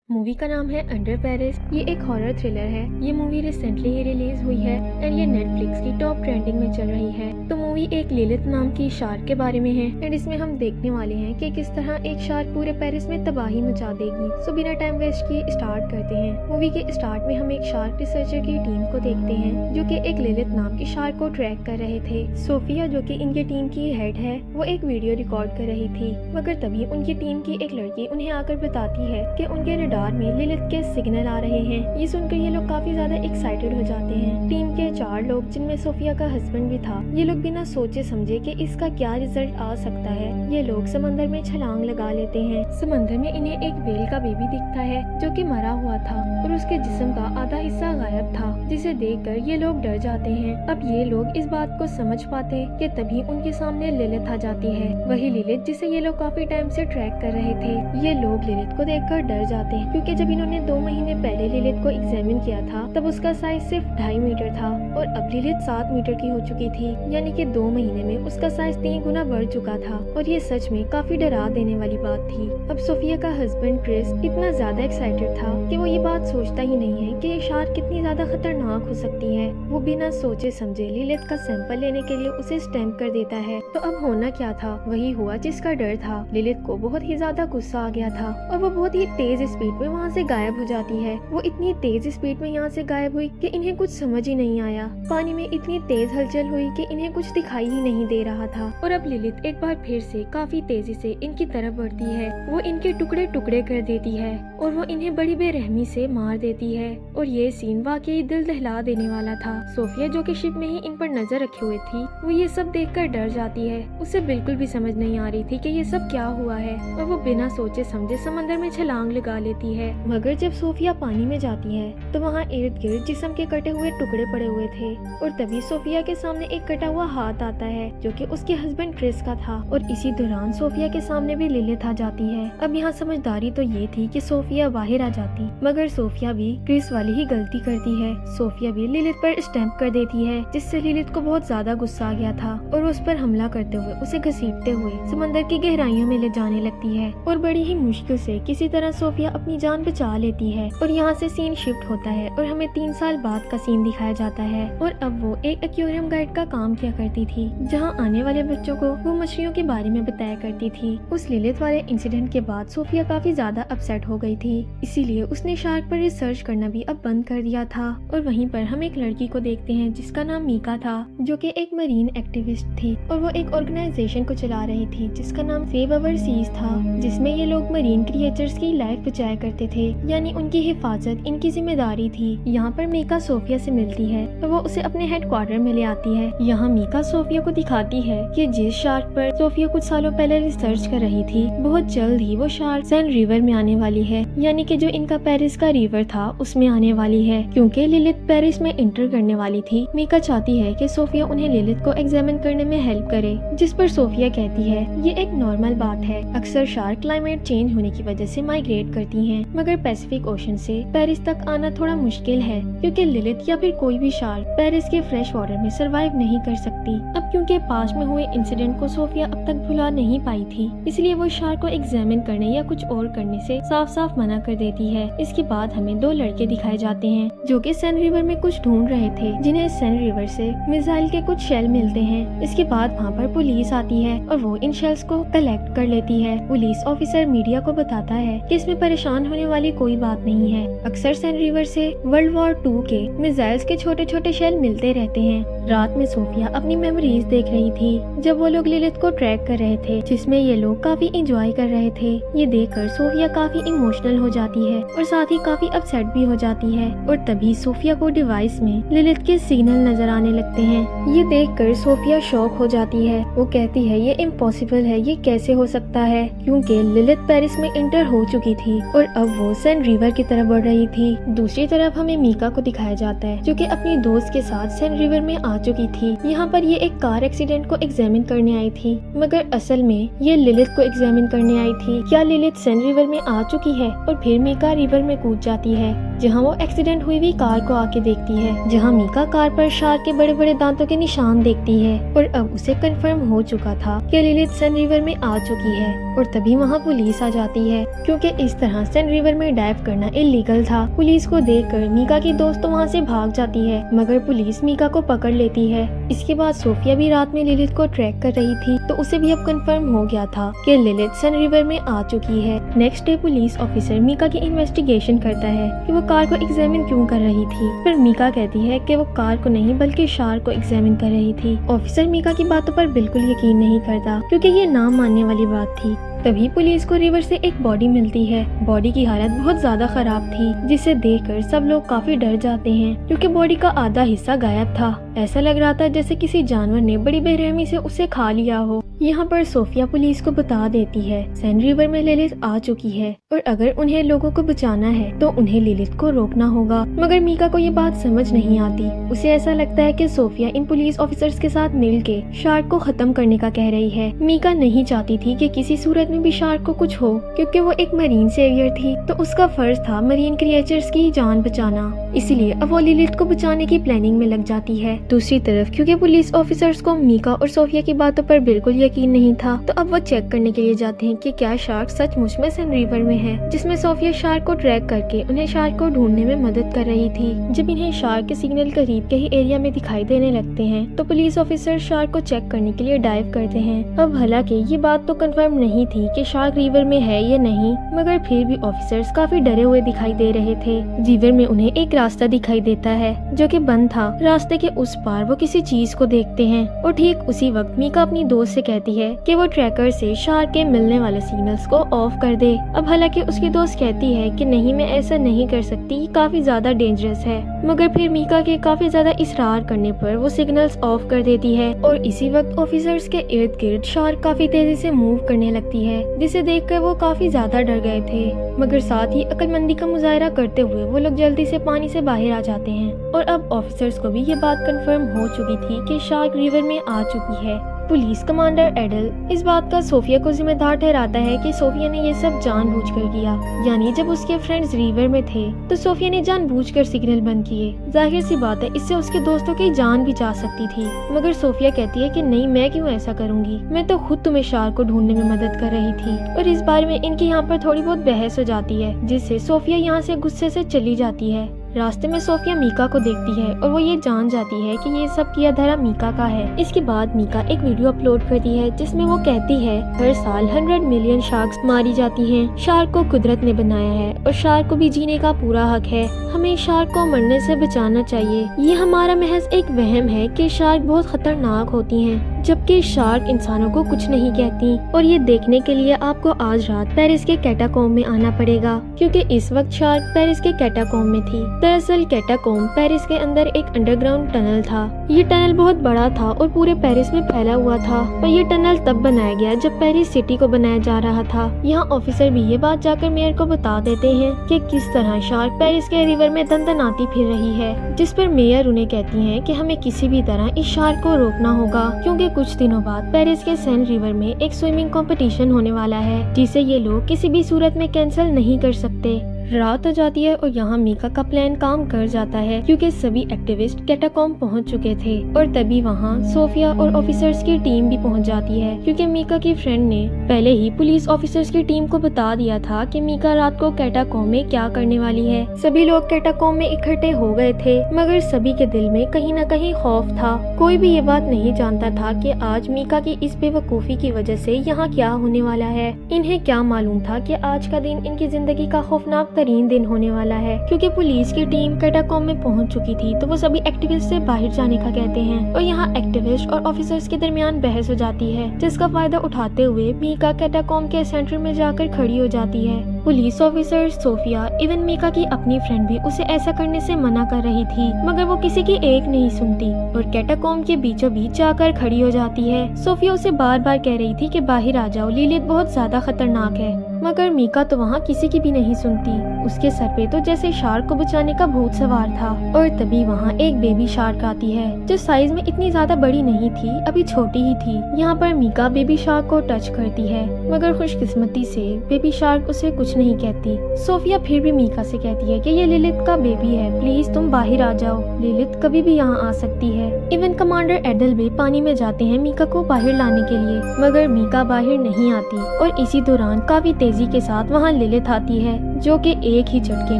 Movie का नाम है अंडर पेरिस। ये एक हॉरर थ्रिलर है। ये मूवी रिसेंटली ही रिलीज हुई है एंड ये नेटफ्लिक्स की टॉप ट्रेंडिंग में चल रही है। तो मूवी एक लिलिथ नाम की शार्क के बारे में है एंड इसमें हम देखने वाले हैं कि किस तरह एक शार्क पूरे पेरिस में तबाही मचा देगी। सो बिना टाइम वेस्ट किए स्टार्ट करते हैं। मूवी के स्टार्ट में हम एक शार्क रिसर्चर की टीम को देखते हैं जो कि एक लिलिथ नाम की शार्क को ट्रैक कर रहे थे। सोफिया जो कि इनके टीम की हेड है वो एक वीडियो रिकॉर्ड कर रही थी, मगर तभी उनकी टीम की एक लड़की उन्हें आकर बताती है कि उनके रडार में लिलिथ के सिग्नल आ रहे हैं। ये सुनकर ये लोग काफी ज्यादा एक्साइटेड हो जाते हैं। टीम के 4 लोग जिनमें सोफिया का हस्बैंड भी था, ये लोग बिना सोचे समझे कि इसका क्या रिजल्ट आ सकता है ये लोग समंदर में छलांग लगा लेते हैं। समंदर में इन्हें एक व्हेल का बेबी दिखता है जो कि मरा हुआ था और उसके जिस्म का आधा हिस्सा गायब था, जिसे देखकर ये लोग डर जाते हैं। अब ये लोग इस बात को समझ पाते कि तभी उनके सामने लिलिथ आ जाती है, वही लिलिथ जिसे ये लोग काफी टाइम से ट्रैक कर रहे थे। ये लोग लिलिथ को देखकर डर जाते हैं क्योंकि जब इन्होंने 2 महीने पहले लिलिथ को एग्जामिन किया था तब उसका साइज सिर्फ 2.5 मीटर था और अब लिलिथ 7 मीटर की हो चुकी थी, यानी कि 2 महीने में उसका साइज 3 गुना बढ़ चुका था और ये सच में काफी डरा देने वाली बात थी। अब सोफिया का हस्बैंड क्रिस इतना ज्यादा एक्साइटेड था कि वो ये बात सोचता ही नहीं है कि ये शार्क कितनी ज्यादा खतरनाक हो सकती है। वो बिना सोचे समझे लिलिथ का सैंपल लेने के लिए उसे स्टैंप कर देता है। तो अब होना क्या था, वही हुआ जिसका डर था। लिलिथ को बहुत ही ज्यादा गुस्सा आ गया था और वो बहुत ही तेज स्पीड में वहाँ से गायब हो जाती है। वो इतनी तेज स्पीड में यहाँ से गायब हुई कि इन्हें कुछ समझ ही नहीं आया। पानी में इतनी तेज हलचल हुई कि इन्हें कुछ दिखाई ही नहीं दे रहा था और अब लिलिथ एक बार फिर से काफी तेजी से इनकी तरफ बढ़ती है। वो इनके टुकड़े टुकड़े कर देती है और वो इन्हें बड़ी बेरहमी से मार देती है और ये सीन वाकई दिल दहला देने वाला था। सोफिया जो कि शिप में ही इन पर नजर रखे हुए थी, वो ये सब देखकर डर जाती है। उसे बिल्कुल भी समझ नहीं आ रही थी कि ये सब क्या हुआ है और वो बिना सोचे समझे समंदर में छलांग लगा लेती है। मगर जब सोफिया पानी में जाती है तो वहाँ इर्द गिर्द जिस्म के कटे हुए टुकड़े पड़े हुए थे और तभी सोफिया के सामने एक कटा हुआ हाथ आता है जो कि उसके हस्बैंड क्रिस का था और इसी दौरान सोफिया के सामने भी लिलिथ आ जाती है। अब यहाँ समझदारी तो ये थी कि सोफिया बाहर आ जाती, मगर सोफिया भी क्रिस वाली ही गलती करती है। सोफिया भी लिलिथ पर स्टैंप कर देती है जिससे लिलिथ को बहुत ज्यादा गुस्सा आ गया था और उस पर हमला करते हुए उसे घसीटते हुए समंदर की गहराइयों में ले जाने लगती है और बड़ी ही मुश्किल से किसी तरह सोफिया अपनी जान बचा लेती है। और यहाँ से सीन शिफ्ट होता है और हमें 3 साल बाद का सीन दिखाया जाता है और अब वो एक एक्वेरियम गाइड का काम किया करती थी जहाँ आने वाले बच्चों को वो मछलियों के बारे में बताया करती थी। उस लिलिथ वाले इंसिडेंट के बाद सोफिया काफी ज्यादा अपसेट हो गई थी, इसीलिए उसने शार्क पर रिसर्च करना भी अब बंद कर दिया था। और वहीं पर हम एक लड़की को देखते हैं जिसका नाम मीका था, जो कि एक मरीन एक्टिविस्ट थी और वो एक ऑर्गेनाइजेशन को चला रही थी जिसका नाम सेव अवर सीज था, जिसमें ये लोग मरीन क्रिएचर्स की लाइफ बचाया करते थे, यानी उनकी हिफाजत इनकी जिम्मेदारी थी। यहाँ पर मीका सोफिया से मिलती है तो वो उसे अपने हेडक्वार्टर में ले आती है। यहाँ मीका सोफिया को दिखाती है कि जिस शार्क पर सोफिया कुछ सालों पहले रिसर्च कर रही थी बहुत जल्द ही वो शार्क सेन रिवर में आने वाली है, यानी कि जो इनका पेरिस का रिवर था उसमें आने वाली है। क्योंकि लिलिथ पेरिस में इंटर करने वाली थी, मीका चाहती है कि सोफिया उन्हें लिलिथ को एग्जामिन करने में हेल्प करे, जिस पर सोफिया कहती है ये एक नॉर्मल बात है। अक्सर शार्क क्लाइमेट चेंज होने की वजह से माइग्रेट करती हैं, मगर पैसिफिक ओशन से पेरिस तक आना थोड़ा मुश्किल है क्योंकि लिलिथ या फिर कोई भी शार्क पेरिस के फ्रेश वाटर में सरवाइव नहीं कर सकती। अब क्योंकि पास्ट में हुए इंसिडेंट को सोफिया अब तक भुला नहीं पाई थी, इसलिए वो शार्क को एग्जामिन करने या कुछ और करने से साफ साफ मना कर देती है। इसके बाद हमें 2 लड़के दिखाए जाते हैं जो कि सेन रिवर में कुछ ढूंढ रहे थे, जिन्हें सेन रिवर से मिसाइल के कुछ शेल मिलते हैं। इसके बाद वहाँ पर पुलिस आती है और वो इन शेल्स को कलेक्ट कर लेती है। पुलिस ऑफिसर मीडिया को बताता है कि इसमें परेशान होने वाली कोई बात नहीं है। अक्सर सेन रिवर से वर्ल्ड वॉर 2 के मिसाइल्स के छोटे छोटे शेल मिलते रहते हैं। रात में सोफिया अपनी मेमोरीज देख रही थी जब वो लोग लिलिथ को ट्रैक कर रहे थे, जिसमें ये लोग काफी एंजॉय कर रहे थे। ये देखकर सोफिया काफी इमोशनल हो जाती है और साथ ही काफी अपसेट भी हो जाती है और तभी सोफिया को डिवाइस में लिलिथ के सिग्नल नजर आने लगते हैं। ये देखकर सोफिया शॉक हो जाती है। वो कहती है ये इम्पॉसिबल है, ये कैसे हो सकता है, क्योंकि लिलिथ पेरिस में इंटर हो चुकी थी और अब वो सेन रिवर की तरफ बढ़ रही थी। दूसरी तरफ हमें मीका को दिखाया जाता है जो कि अपनी दोस्त के साथ सेन रिवर में आ चुकी थी। यहाँ पर ये एक कार एक्सीडेंट को एग्जामिन करने आई थी, मगर असल में ये लिलिथ को एग्जामिन करने आई थी। क्या लिलिथ सेन रिवर में आ चुकी है और फिर मीका रिवर में कूद जाती है। जहाँ वो एक्सीडेंट हुई हुई कार को आके देखती है, जहाँ मीका कार पर शार्क के बड़े बड़े दांतों के निशान देखती है। और अब उसे कंफर्म हो चुका था कि लिलिथ सन रिवर में आ चुकी है। और तभी वहाँ पुलिस आ जाती है, क्योंकि इस तरह सन रिवर में डाइव करना इलीगल था। पुलिस को देखकर मीका की दोस्त तो वहाँ से भाग जाती है, मगर पुलिस मीका को पकड़ लेती है। इसके बाद सोफिया भी रात में लिलिथ को ट्रैक कर रही थी, तो उसे भी अब कंफर्म हो गया था कि लिलिथ सन रिवर में आ चुकी है। Next day police officer Mika की इन्वेस्टिगेशन करता है कि वो कार को एग्जामिन क्यों कर रही थी। पर मीका कहती है कि वो कार को नहीं बल्कि शार्क को एग्जामिन कर रही थी। ऑफिसर मीका की बातों पर बिल्कुल यकीन नहीं करता, क्योंकि ये ना मानने वाली बात थी। तभी पुलिस को रिवर से एक बॉडी मिलती है। बॉडी की हालत बहुत ज्यादा खराब थी, जिसे देखकर सब लोग काफी डर जाते हैं, क्योंकि बॉडी का आधा हिस्सा गायब था। ऐसा लग रहा था जैसे किसी जानवर ने बड़ी बेरहमी से उसे खा लिया हो। यहाँ पर सोफिया पुलिस को बता देती है सन रिवर में लिलिथ आ चुकी है, और अगर उन्हें लोगों को बचाना है तो उन्हें लिलिथ को रोकना होगा। मगर मीका को ये बात समझ नहीं आती। उसे ऐसा लगता है कि सोफिया इन पुलिस ऑफिसर्स के साथ मिलके शार्क को खत्म करने का कह रही है। मीका नहीं चाहती थी कि किसी सूरत भी शार्क को कुछ हो, क्योंकि वो एक मरीन सेवियर थी, तो उसका फर्ज था मरीन क्रिएचर्स की जान बचाना। इसलिए अब वो लिलिथ को बचाने की प्लानिंग में लग जाती है। दूसरी तरफ क्योंकि पुलिस ऑफिसर्स को मीका और सोफिया की बातों पर बिल्कुल यकीन नहीं था, तो अब वो चेक करने के लिए जाते हैं कि क्या शार्क सचमुच में सन रिवर में है, जिसमें सोफिया शार्क को ट्रैक करके उन्हें शार्क को ढूंढने में मदद कर रही थी। जब इन्हें शार्क के सिग्नल करीब के ही एरिया में दिखाई देने लगते हैं, तो पुलिस ऑफिसर शार्क को चेक करने के लिए डाइव करते हैं। अब हालांकि ये बात तो कंफर्म नहीं थी कि शार्क रिवर में है या नहीं, मगर फिर भी ऑफिसर्स काफी डरे हुए दिखाई दे रहे थे। रिवर में उन्हें एक रास्ता दिखाई देता है जो कि बंद था। रास्ते के उस पार वो किसी चीज को देखते हैं, और ठीक उसी वक्त मीका अपनी दोस्त से कहती है कि वो ट्रैकर से शार्क के मिलने वाले सिग्नल्स को ऑफ कर दे। अब हालांकि उसकी दोस्त कहती है कि नहीं, मैं ऐसा नहीं कर सकती, ये काफी ज्यादा डेंजरस है। मगर फिर मीका के काफी ज्यादा इसरार करने पर वो सिग्नल्स ऑफ कर देती है, और इसी वक्त ऑफिसर्स के इर्द गिर्द शार्क काफी तेजी से मूव करने लगती है, जिसे देखकर वो काफी ज्यादा डर गए थे। मगर साथ ही अक्लमंदी का मुजाहरा करते हुए वो लोग जल्दी से पानी से बाहर आ जाते हैं। और अब ऑफिसर्स को भी ये बात कंफर्म हो चुकी थी कि शार्क रिवर में आ चुकी है। पुलिस कमांडर एडल इस बात का सोफिया को जिम्मेदार ठहराता है कि सोफिया ने ये सब जानबूझकर किया, यानी जब उसके फ्रेंड्स रिवर में थे तो सोफिया ने जानबूझकर सिग्नल बंद किए। जाहिर सी बात है, इससे उसके दोस्तों की जान भी जा सकती थी। मगर सोफिया कहती है कि नहीं, मैं क्यों ऐसा करूंगी, मैं तो खुद तुम्हें शार्क को ढूंढने में मदद कर रही थी। और इस बारे में इनकी यहाँ पर थोड़ी बहुत बहस हो जाती है, जिससे सोफिया यहाँ से गुस्से से चली जाती है। रास्ते में सोफिया मीका को देखती है और वो ये जान जाती है कि ये सब किया धरा मीका का है। इसके बाद मीका एक वीडियो अपलोड करती है जिसमें वो कहती है हर साल 100 मिलियन शार्क्स मारी जाती हैं। शार्क को कुदरत ने बनाया है और शार्क को भी जीने का पूरा हक है। हमें शार्क को मरने से बचाना चाहिए। ये हमारा महज एक वहम है कि शार्क बहुत खतरनाक होती हैं, जबकि शार्क इंसानों को कुछ नहीं कहती। और ये देखने के लिए आपको आज रात पेरिस के कैटाकॉम्ब में आना पड़ेगा, क्योंकि इस वक्त शार्क पेरिस के कैटाकॉम्ब में थी। दरअसल कैटाकॉम्ब पेरिस के अंदर एक अंडरग्राउंड टनल था। ये टनल बहुत बड़ा था और पूरे पेरिस में फैला हुआ था, और ये टनल तब बनाया गया जब पेरिस सिटी को बनाया जा रहा था। यहाँ ऑफिसर भी ये बात जाकर मेयर को बता देते हैं कि किस तरह शार्क पेरिस के रिवर में दंदनाती फिर रही है, जिस पर मेयर उन्हें कहती है कि हमें किसी भी तरह इस शार्क को रोकना होगा, क्योंकि कुछ दिनों बाद पेरिस के सेन रिवर में एक स्विमिंग कंपटीशन होने वाला है, जिसे ये लोग किसी भी सूरत में कैंसिल नहीं कर सकते। रात हो जाती है और यहाँ मीका का प्लान काम कर जाता है, क्योंकि सभी एक्टिविस्ट कैटाकॉम्ब पहुँच चुके थे। और तभी वहाँ सोफिया और ऑफिसर्स की टीम भी पहुँच जाती है, क्योंकि मीका की फ्रेंड ने पहले ही पुलिस ऑफिसर्स की टीम को बता दिया था कि मीका रात को कैटाकॉम्ब में क्या करने वाली है। सभी लोग कैटाकॉम्ब में इकट्ठे हो गए थे, मगर सभी के दिल में कहीं न कहीं खौफ था। कोई भी ये बात नहीं जानता था कि आज मीका की इस बेवकूफी की वजह से यहाँ क्या होने वाला है। इन्हें क्या मालूम था कि आज का दिन इनकी जिंदगी का खौफनाक तरीन दिन होने वाला है, क्योंकि पुलिस की टीम कैटाकॉम्ब में पहुंच चुकी थी, तो वो सभी एक्टिविस्ट से बाहर जाने का कहते हैं। और यहाँ एक्टिविस्ट और ऑफिसर्स के दरमियान बहस हो जाती है, जिसका फायदा उठाते हुए मीका कैटाकॉम्ब के सेंटर में जाकर खड़ी हो जाती है। Police officer, Sophia, even Mika की अपनी फ्रेंड भी उसे ऐसा करने से मना कर रही थी, मगर वो किसी की एक नहीं सुनती और कैटाकॉम्ब के बीचों बीच जाकर खड़ी हो जाती है। सोफिया उसे बार बार कह रही थी कि बाहर आ जाओ, लिलिथ बहुत ज्यादा खतरनाक है, मगर मीका तो वहाँ किसी की भी नहीं सुनती। उसके सर पे तो जैसे शार्क को बचाने का भूत सवार था। और तभी वहाँ एक बेबी शार्क आती है जो साइज में इतनी ज्यादा बड़ी नहीं थी, अभी छोटी ही थी। यहाँ पर मीका बेबी शार्क को टच करती है, मगर खुशकिस्मती से बेबी शार्क उसे कुछ नहीं कहती। सोफिया फिर भी मीका से कहती है कि ये लिलिथ का बेबी है, प्लीज तुम बाहर आ जाओ, लिलिथ कभी भी यहाँ आ सकती है। इवन कमांडर एडल भी पानी में जाते हैं मीका को बाहर लाने के लिए, मगर मीका बाहर नहीं आती। और इसी दौरान काफी तेजी के साथ वहाँ लिलिथ आती है जो कि एक ही झटके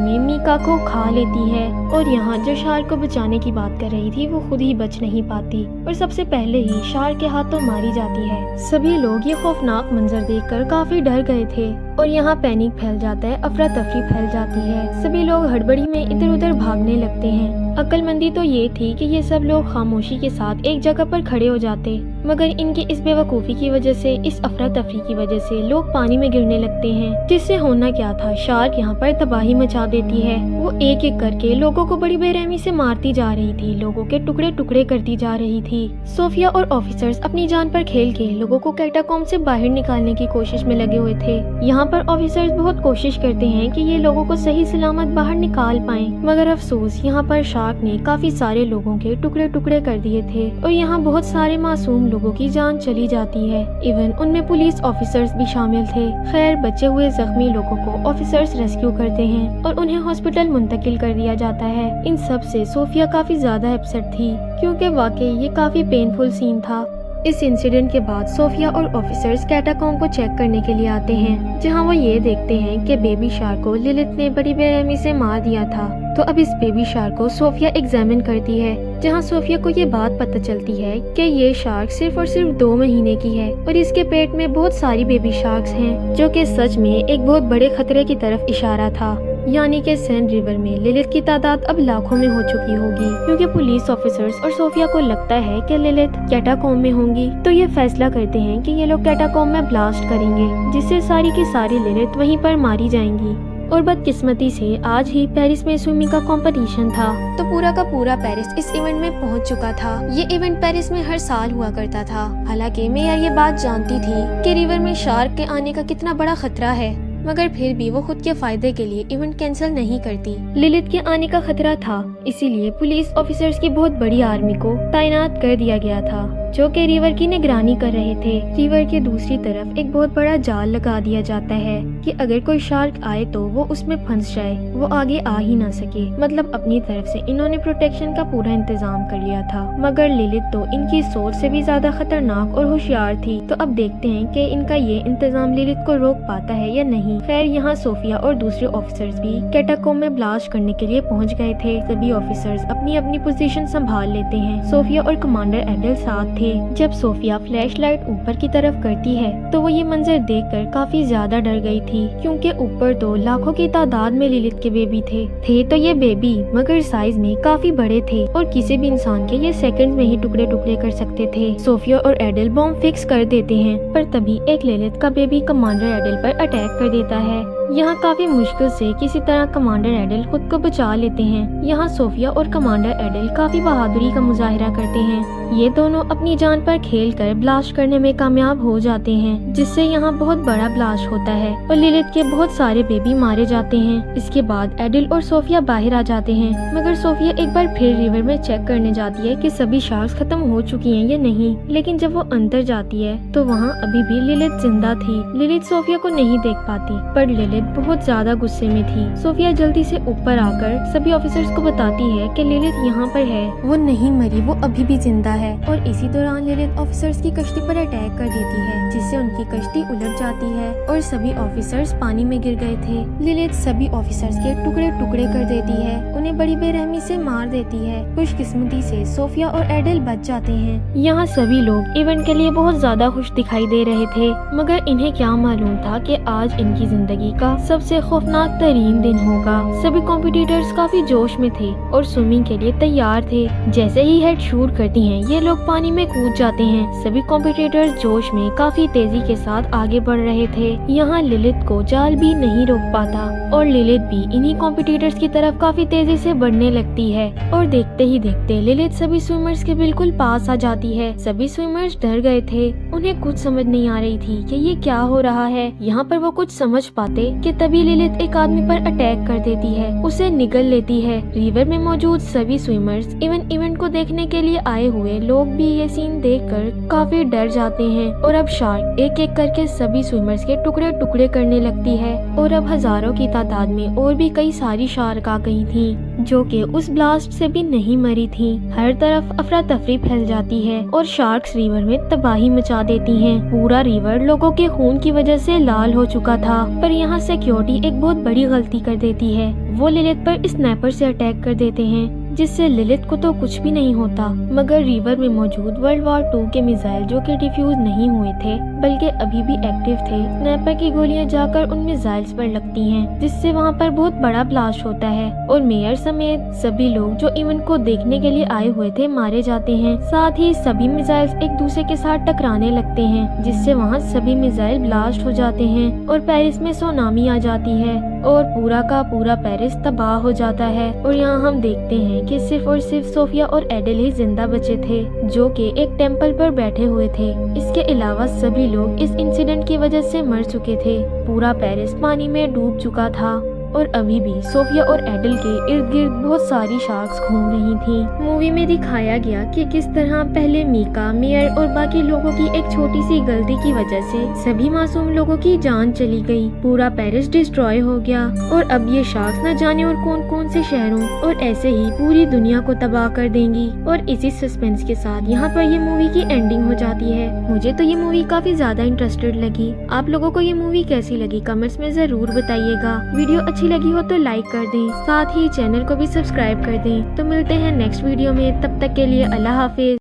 में मीका को खा लेती है। और यहाँ जो शार्क को बचाने की बात कर रही थी वो खुद ही बच नहीं पाती और सबसे पहले ही शार्क के हाथों मारी जाती है। सभी लोग ये खौफनाक मंजर देखकर काफी डर गए थे और यहाँ पैनिक फैल जाता है, अफरा तफरी फैल जाती है। सभी लोग हड़बड़ी में इधर उधर भागने लगते हैं। अक्लमंदी तो ये थी कि ये सब लोग खामोशी के साथ एक जगह पर खड़े हो जाते, मगर इनकी इस बेवकूफ़ी की वजह से, इस अफरा तफरी की वजह से लोग पानी में गिरने लगते हैं। जिससे होना क्या था, शार्क यहाँ पर तबाही मचा देती है। वो एक एक करके लोगों को बड़ी बेरहमी से मारती जा रही थी, लोगों के टुकड़े टुकड़े करती जा रही थी। सोफिया और ऑफिसर्स अपनी जान पर खेल के लोगों को कैटाकॉम्ब से बाहर निकालने की कोशिश में लगे हुए थे। यहाँ पर ऑफिसर्स बहुत कोशिश करते हैं कि ये लोगों को सही सलामत बाहर निकाल पाएं, मगर अफसोस यहाँ पर शार्क ने काफी सारे लोगों के टुकड़े टुकड़े कर दिए थे और यहाँ बहुत सारे मासूम लोगों की जान चली जाती है। इवन उनमें पुलिस ऑफिसर्स भी शामिल थे। खैर, बचे हुए जख्मी लोगों को ऑफिसर्स रेस्क्यू करते हैं और उन्हें हॉस्पिटल मुंतकिल कर दिया जाता है। इन सब से सोफिया काफी ज्यादा अपसेट थी क्योंकि वाकई ये काफी पेनफुल सीन था। इस इंसिडेंट के बाद सोफिया और ऑफिसर्स कैटाकॉम्ब को चेक करने के लिए आते हैं, जहां वो ये देखते हैं कि बेबी शार्क को लिलिथ ने बड़ी बेरहमी से मार दिया था। तो अब इस बेबी शार्क को सोफिया एग्जामिन करती है, जहां सोफिया को ये बात पता चलती है कि ये शार्क सिर्फ और सिर्फ 2 महीने की है और इसके पेट में बहुत सारी बेबी शार्क्स हैं, जो कि सच में एक बहुत बड़े खतरे की तरफ इशारा था। यानी कि सैंड रिवर में लिलिथ की तादाद अब लाखों में हो चुकी होगी, क्योंकि पुलिस ऑफिसर्स और सोफिया को लगता है कि लिलिथ कैटाकॉम्ब में होंगी। तो ये फैसला करते हैं कि ये लोग कैटाकॉम्ब में ब्लास्ट करेंगे, जिससे सारी की सारी लिलिथ वहीं पर मारी जाएंगी। और बदकिस्मती से आज ही पेरिस में स्विमिंग का कंपटीशन था, तो पूरा का पूरा पेरिस इस इवेंट में पहुंच चुका था। ये इवेंट पेरिस में हर साल हुआ करता था। हालांकि मेयर ये बात जानती थी कि रिवर में शार्क के आने का कितना बड़ा खतरा है, मगर फिर भी वो खुद के फायदे के लिए इवेंट कैंसिल नहीं करती। लिलिथ के आने का खतरा था, इसीलिए पुलिस ऑफिसर्स की बहुत बड़ी आर्मी को तैनात कर दिया गया था, जो कि रिवर की निगरानी कर रहे थे। रिवर के दूसरी तरफ एक बहुत बड़ा जाल लगा दिया जाता है कि अगर कोई शार्क आए तो वो उसमें फंस जाए, वो आगे आ ही ना सके। मतलब अपनी तरफ से इन्होंने प्रोटेक्शन का पूरा इंतजाम कर लिया था। मगर लिलिथ तो इनकी सोच से भी ज्यादा खतरनाक और होशियार थी। तो अब देखते हैं कि इनका ये इंतजाम लिलिथ को रोक पाता है या नहीं। खैर, यहाँ सोफिया और दूसरे ऑफिसर्स भी कैटाकॉम्ब में ब्लास्ट करने के लिए पहुँच गए थे। सभी ऑफिसर्स अपनी अपनी पोजीशन संभाल लेते हैं। सोफिया और कमांडर एडल साथ थे। जब सोफिया फ्लैशलाइट ऊपर की तरफ करती है तो वो ये मंजर देखकर काफी ज्यादा डर गई थी, क्योंकि ऊपर तो लाखों की तादाद में लिलिथ के बेबी थे तो ये बेबी मगर साइज में काफी बड़े थे और किसी भी इंसान के ये सेकंड में ही टुकड़े टुकड़े कर सकते थे। सोफिया और एडल बॉम्ब फिक्स कर देते हैं, पर तभी एक लिलिथ का बेबी कमांडर एडल पर अटैक कर देता है। यहाँ काफी मुश्किल से किसी तरह कमांडर एडल खुद को बचा लेते हैं। यहाँ सोफिया और कमांडर एडल काफी बहादुरी का मुजाहिरा करते हैं। ये दोनों अपनी जान पर खेलकर ब्लास्ट करने में कामयाब हो जाते हैं, जिससे यहाँ बहुत बड़ा ब्लास्ट होता है और लिलिथ के बहुत सारे बेबी मारे जाते हैं। इसके बाद एडल और सोफिया बाहर आ जाते हैं, मगर सोफिया एक बार फिर रिवर में चेक करने जाती है कि सभी शार्क्स खत्म हो चुकी हैं या नहीं। लेकिन जब वो अंदर जाती है तो वहाँ अभी भी लिलिथ जिंदा थी। लिलिथ सोफिया को नहीं देख पाती, पर लिलिथ बहुत ज्यादा गुस्से में थी। सोफिया जल्दी से ऊपर आकर सभी ऑफिसर्स को बताती है कि लिलिथ यहाँ पर है, वो नहीं मरी, वो अभी भी जिंदा है। और इसी दौरान लिलिथ ऑफिसर्स की कश्ती पर अटैक कर देती है, जिससे उनकी कश्ती उलट जाती है और सभी ऑफिसर्स पानी में गिर गए थे। लिलिथ सभी ऑफिसर्स के टुकड़े टुकड़े कर देती है, उन्हें बड़ी बेरहमी से मार देती है। खुशकिस्मती से सोफिया और एडल बच जाते हैं। यहाँ सभी लोग इवेंट के लिए बहुत ज्यादा खुश दिखाई दे रहे थे, मगर इन्हें क्या मालूम था कि आज इनकी जिंदगी का सबसे खौफनाक तरीन दिन होगा। सभी कॉम्पिटिटर्स काफी जोश में थे और स्विमिंग के लिए तैयार थे। जैसे ही हेड शूट करती हैं ये लोग पानी में कूद जाते हैं। सभी कॉम्पिटिटर्स जोश में काफी तेजी के साथ आगे बढ़ रहे थे। यहाँ लिलित को जाल भी नहीं रोक पाता और लिलित भी इन्हीं कॉम्पिटिटर्स की तरफ काफी तेजी से बढ़ने लगती है और देखते ही देखते लिलित सभी स्विमर्स के बिल्कुल पास आ जाती है। सभी स्विमर्स डर गए थे, उन्हें कुछ समझ नहीं आ रही थी कि ये क्या हो रहा है। यहाँ पर वो कुछ समझ पाते कि तभी लिलित एक आदमी पर अटैक कर देती है, उसे निगल लेती है। रिवर में मौजूद सभी स्विमर्स इवेंट को देखने के लिए आए हुए लोग भी ये सीन देखकर काफी डर जाते हैं और अब शार्क एक एक करके सभी स्विमर्स के टुकड़े टुकड़े करने लगती है और अब हजारों की तादाद में और भी कई सारी शार्क आ गई थी जो कि उस ब्लास्ट से भी नहीं मरी थी। हर तरफ अफरा तफरी फैल जाती है और शार्क्स रिवर में तबाही मचा देती हैं। पूरा रिवर लोगों के खून की वजह से लाल हो चुका था, पर यहाँ सिक्योरिटी एक बहुत बड़ी गलती कर देती है। वो लिलित पर स्नाइपर से अटैक कर देते हैं जिससे लिलित को तो कुछ भी नहीं होता, मगर रिवर में मौजूद वर्ल्ड वॉर 2 के मिसाइल जो कि डिफ्यूज नहीं हुए थे बल्कि अभी भी एक्टिव थे, स्नाइपर की गोलियां जाकर उन मिसाइल्स पर लगती हैं जिससे वहां पर बहुत बड़ा ब्लास्ट होता है और मेयर समेत सभी लोग जो इवेंट को देखने के लिए आए हुए थे मारे जाते हैं। साथ ही सभी मिसाइल्स एक दूसरे के साथ टकराने लगते हैं जिससे वहाँ सभी मिसाइल ब्लास्ट हो जाते हैं और पेरिस में सुनामी आ जाती है और पूरा का पूरा पेरिस तबाह हो जाता है। और यहाँ हम देखते हैं कि सिर्फ और सिर्फ सोफिया और एडेल ही जिंदा बचे थे जो कि एक टेम्पल पर बैठे हुए थे। इसके अलावा सभी लोग इस इंसिडेंट की वजह से मर चुके थे। पूरा पेरिस पानी में डूब चुका था और अभी भी सोफिया और एडेल के इर्द गिर्द बहुत सारी शार्क्स घूम रही थी। मूवी में दिखाया गया कि किस तरह पहले मीका, मेयर और बाकी लोगों की एक छोटी सी गलती की वजह से सभी मासूम लोगों की जान चली गई, पूरा पेरिस डिस्ट्रॉय हो गया और अब ये शार्क्स न जाने और कौन कौन से शहरों और ऐसे ही पूरी दुनिया को तबाह कर देंगी। और इसी सस्पेंस के साथ यहाँ पर ये मूवी की एंडिंग हो जाती है। मुझे तो ये मूवी काफी ज्यादा इंटरेस्टेड लगी। आप लोगों को ये मूवी कैसी लगी कमेंट्स में जरूर बताइएगा। वीडियो अच्छी लगी हो तो लाइक कर दें, साथ ही चैनल को भी सब्सक्राइब कर दें। तो मिलते हैं नेक्स्ट वीडियो में, तब तक के लिए अल्लाह हाफिज।